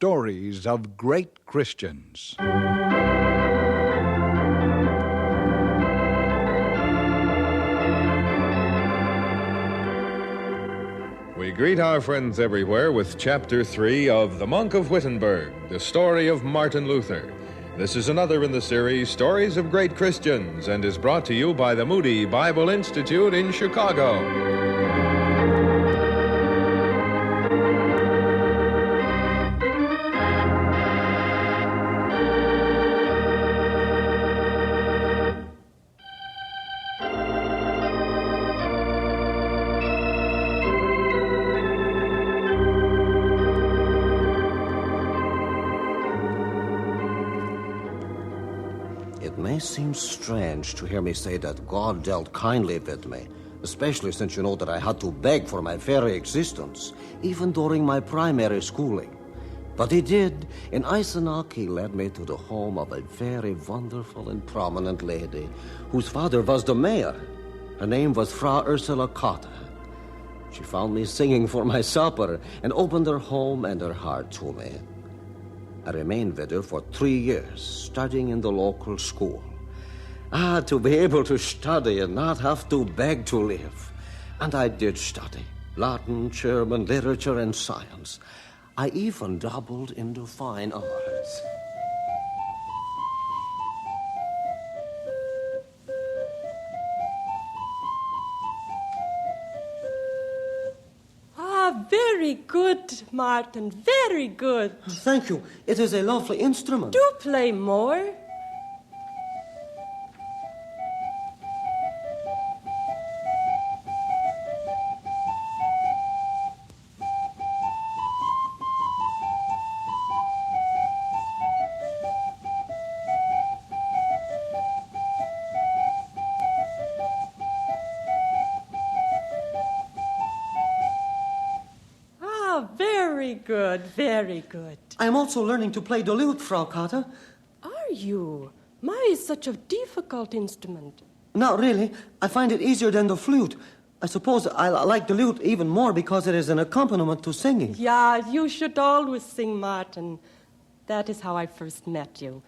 stories of great Christians. We greet our friends everywhere with Chapter 3 of The Monk of Wittenberg, the story of Martin Luther. This is another in the series, Stories of Great Christians, and is brought to you by the Moody Bible Institute in Chicago. It may seem strange to hear me say that God dealt kindly with me, especially since you know that I had to beg for my very existence, even during my primary schooling. But he did. In Eisleben, he led me to the home of a very wonderful and prominent lady, whose father was the mayor. Her name was Frau Ursula Carter. She found me singing for my supper and opened her home and her heart to me. I remained with her for 3 years, studying in the local school. To be able to study and not have to beg to live. And I did study Latin, German, literature, and science. I even dabbled in the fine arts. Very good, Martin, very good. Thank you. It is a lovely instrument. Do play more. Very good, very good. I am also learning to play the lute, Frau Carter. Are you? Mine is such a difficult instrument. Not really. I find it easier than the flute. I suppose I like the lute even more because it is an accompaniment to singing. Yeah, you should always sing, Martin. That is how I first met you.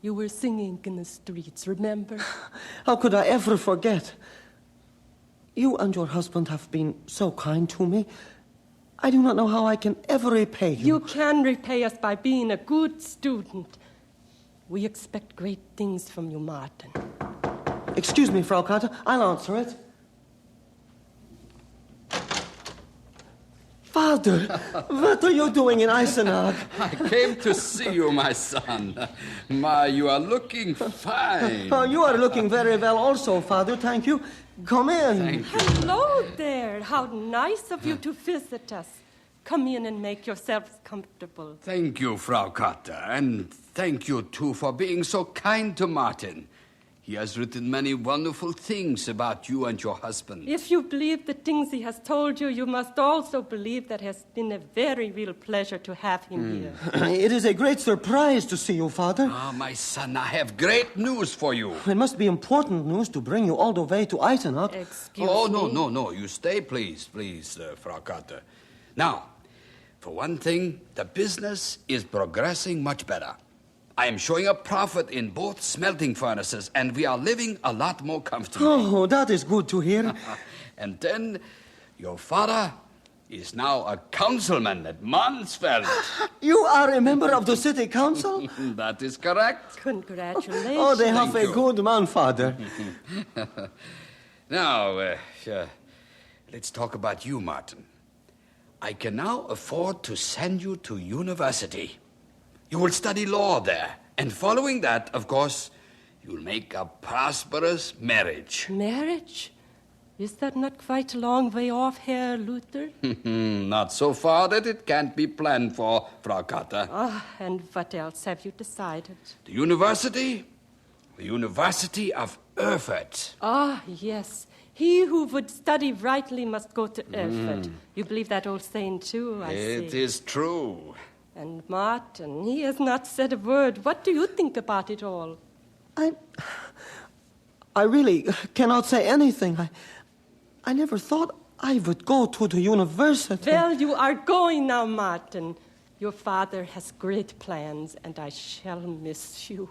You were singing in the streets, remember? How could I ever forget? You and your husband have been so kind to me. I do not know how I can ever repay you. You can repay us by being a good student. We expect great things from you, Martin. Excuse me, Frau Carter. I'll answer it. Father, what are you doing in Eisenach? I came to see you, my son. You are looking fine. Oh, you are looking very well also, Father. Thank you. Come in. Thank you. Hello there. How nice of you to visit us. Come in and make yourselves comfortable. Thank you, Frau Carter. And thank you, too, for being so kind to Martin. He has written many wonderful things about you and your husband. If you believe the things he has told you, you must also believe that it has been a very real pleasure to have him here. It is a great surprise to see you, Father. My son, I have great news for you. It must be important news to bring you all the way to Eisenach. Excuse me? No. You stay, please, Frau Carter. Now, for one thing, the business is progressing much better. I am showing a profit in both smelting furnaces, and we are living a lot more comfortably. Oh, that is good to hear. And then, your father is now a councilman at Mansfeld. You are a member of the city council? That is correct. Congratulations. Oh, they have Thank a you. good man, Father. Now, let's talk about you, Martin. I can now afford to send you to university. You will study law there. And following that, of course, you'll make a prosperous marriage. Marriage? Is that not quite a long way off, Herr Luther? Not so far that it can't be planned for, Frau Carter. And what else have you decided? The university? The University of Erfurt. Yes. He who would study rightly must go to Erfurt. You believe that old saying, too, I see. It is true. And Martin, he has not said a word. What do you think about it all? I really cannot say anything. I never thought I would go to the university. Well, you are going now, Martin. Your father has great plans, and I shall miss you.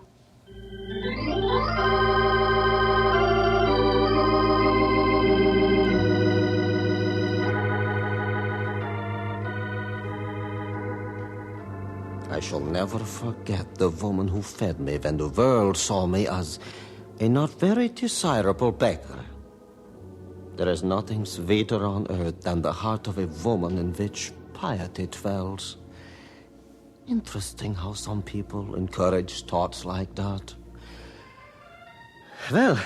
I shall never forget the woman who fed me when the world saw me as a not very desirable beggar. There is nothing sweeter on earth than the heart of a woman in which piety dwells. Interesting how some people encourage thoughts like that. Well,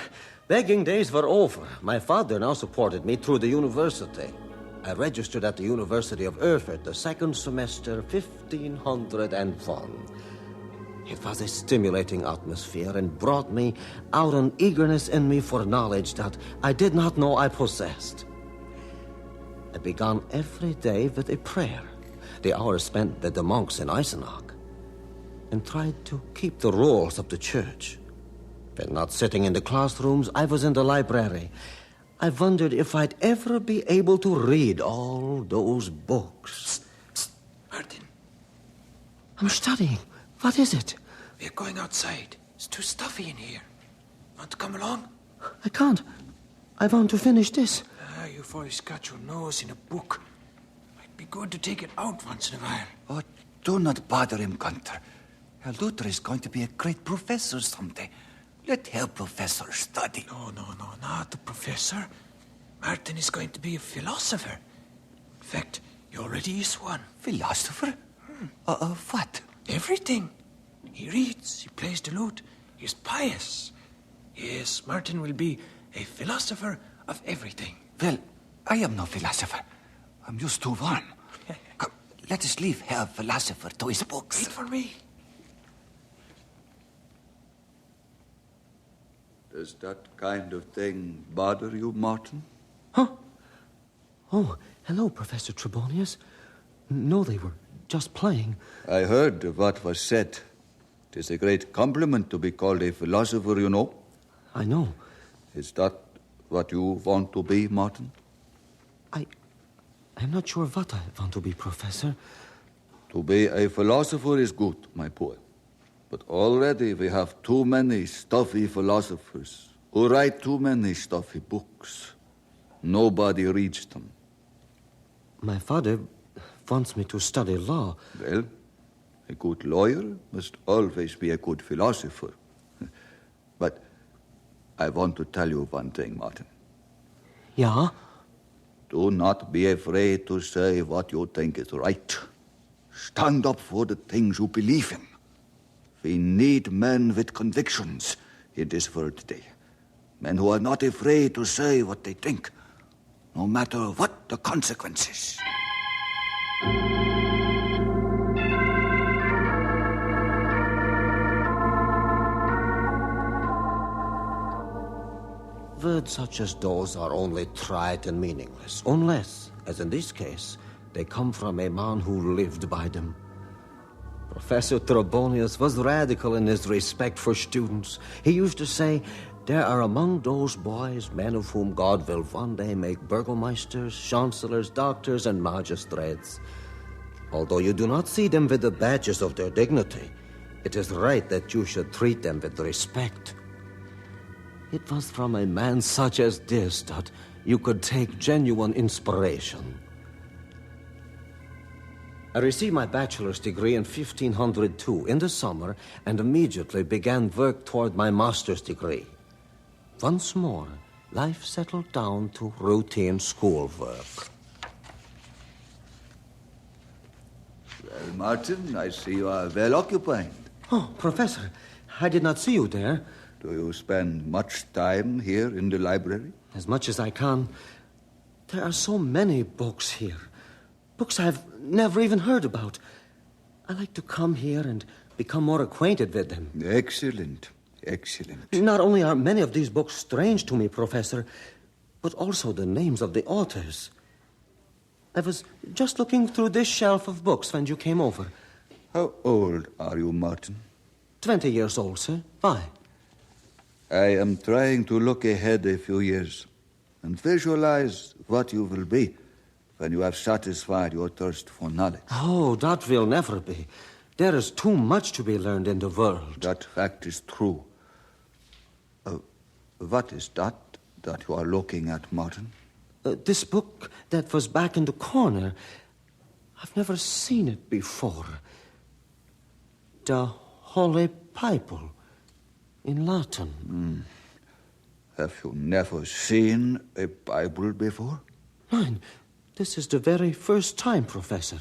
begging days were over. My father now supported me through the university. I registered at the University of Erfurt the second semester, 1501. It was a stimulating atmosphere and brought me out an eagerness in me for knowledge that I did not know I possessed. I began every day with a prayer, the hours spent with the monks in Eisleben, and tried to keep the rules of the church. When not sitting in the classrooms, I was in the library. I wondered if I'd ever be able to read all those books. Psst, Martin. I'm studying. What is it? We're going outside. It's too stuffy in here. Want to come along? I can't. I want to finish this. You've always got your nose in a book. Might be good to take it out once in a while. Oh, do not bother him, Gunther. Herr Luther is going to be a great professor someday. Let Herr Professor study. No, not the professor. Martin is going to be a philosopher. In fact, he already is one. Philosopher? Of what? Everything. He reads, he plays the lute, he's pious. Yes, Martin will be a philosopher of everything. Well, I am no philosopher. I'm just too warm. Come, let us leave Herr Philosopher to his books. Wait for me. Does that kind of thing bother you, Martin? Huh? Oh, hello, Professor Trebonius. No, they were just playing. I heard what was said. It is a great compliment to be called a philosopher, you know. I know. Is that what you want to be, Martin? I'm not sure what I want to be, Professor. To be a philosopher is good, my boy. But already we have too many stuffy philosophers who write too many stuffy books. Nobody reads them. My father wants me to study law. Well, a good lawyer must always be a good philosopher. But I want to tell you one thing, Martin. Yeah? Do not be afraid to say what you think is right. Stand up for the things you believe in. We need men with convictions in this world today. Men who are not afraid to say what they think, no matter what the consequences. Words such as those are only trite and meaningless, unless, as in this case, they come from a man who lived by them. Professor Trebonius was radical in his respect for students. He used to say, there are among those boys men of whom God will one day make burgomeisters, chancellors, doctors, and magistrates. Although you do not see them with the badges of their dignity, it is right that you should treat them with respect. It was from a man such as this that you could take genuine inspiration. I received my bachelor's degree in 1502 in the summer and immediately began work toward my master's degree. Once more, life settled down to routine schoolwork. Well, Martin, I see you are well occupied. Oh, Professor, I did not see you there. Do you spend much time here in the library? As much as I can. There are so many books here. Books I've never even heard about. I like to come here and become more acquainted with them. Excellent. Excellent. Not only are many of these books strange to me, Professor, but also the names of the authors. I was just looking through this shelf of books when you came over. How old are you, Martin? 20 years old, sir. Why? I am trying to look ahead a few years and visualize what you will be when you have satisfied your thirst for knowledge. Oh, that will never be. There is too much to be learned in the world. That fact is true. What is that you are looking at, Martin? This book that was back in the corner. I've never seen it before. The Holy Bible in Latin. Have you never seen a Bible before? Nein, this is the very first time, Professor.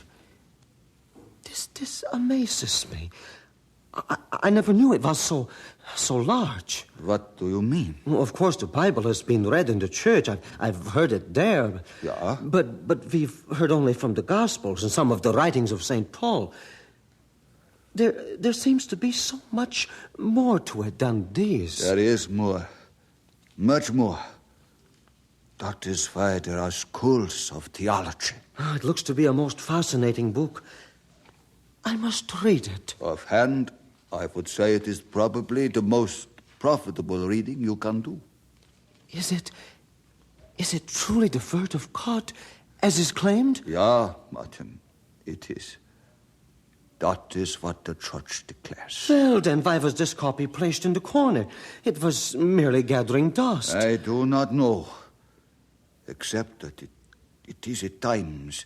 This amazes me. I never knew it was so large. What do you mean? Well, of course, the Bible has been read in the church. I've heard it there. Yeah? But we've heard only from the Gospels and some of the writings of St. Paul. There seems to be so much more to it than these. There is more. Much more. That is why there are schools of theology. It looks to be a most fascinating book. I must read it. Offhand, I would say it is probably the most profitable reading you can do. Is it truly the word of God, as is claimed? Yeah, Martin, it is. That is what the church declares. Well, then why was this copy placed in the corner? It was merely gathering dust. I do not know, except that it is at times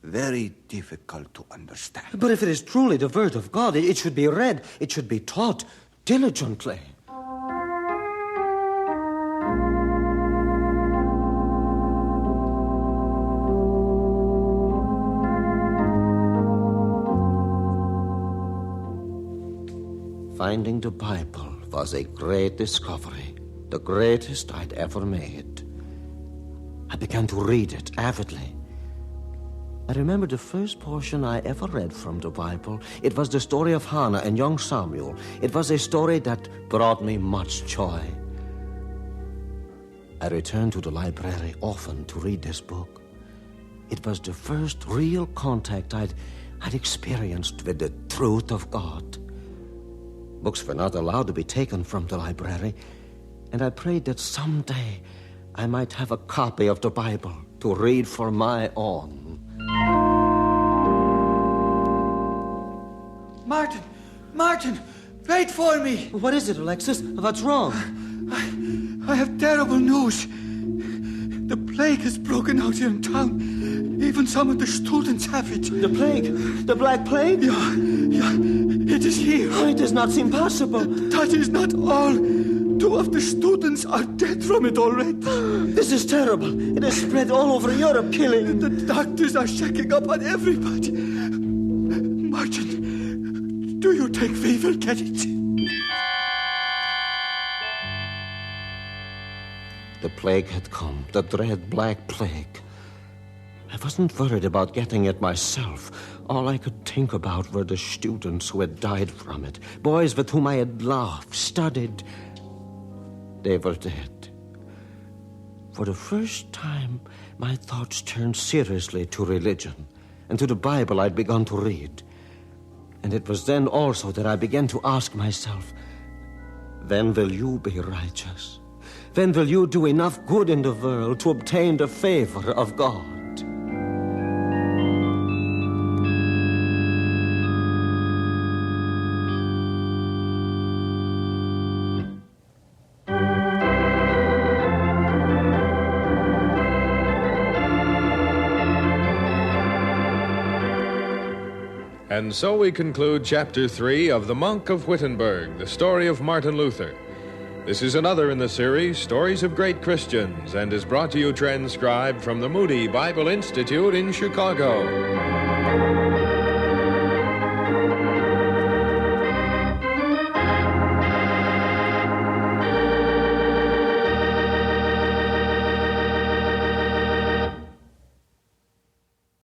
very difficult to understand. But if it is truly the word of God, it should be read, it should be taught diligently. Finding the Bible was a great discovery, the greatest I'd ever made. I began to read it avidly. I remember the first portion I ever read from the Bible. It was the story of Hannah and young Samuel. It was a story that brought me much joy. I returned to the library often to read this book. It was the first real contact I'd experienced with the truth of God. Books were not allowed to be taken from the library, and I prayed that someday I might have a copy of the Bible to read for my own. Martin, wait for me. What is it, Alexis? What's wrong? I have terrible news. The plague has broken out here in town. Even some of the students have it. The plague? The Black Plague? Yeah, it is here. Oh, it does not seem possible. That is not all. 2 of the students are dead from it already. This is terrible. It has spread all over Europe, killing. The doctors are checking up on everybody. Martin, do you think we will get it? The plague had come, the dread Black Plague. I wasn't worried about getting it myself. All I could think about were the students who had died from it, boys with whom I had laughed, studied. They were dead. For the first time, my thoughts turned seriously to religion and to the Bible I'd begun to read. And it was then also that I began to ask myself, when will you be righteous? When will you do enough good in the world to obtain the favor of God? And so we conclude Chapter 3 of The Monk of Wittenberg, the story of Martin Luther. This is another in the series, Stories of Great Christians, and is brought to you transcribed from the Moody Bible Institute in Chicago.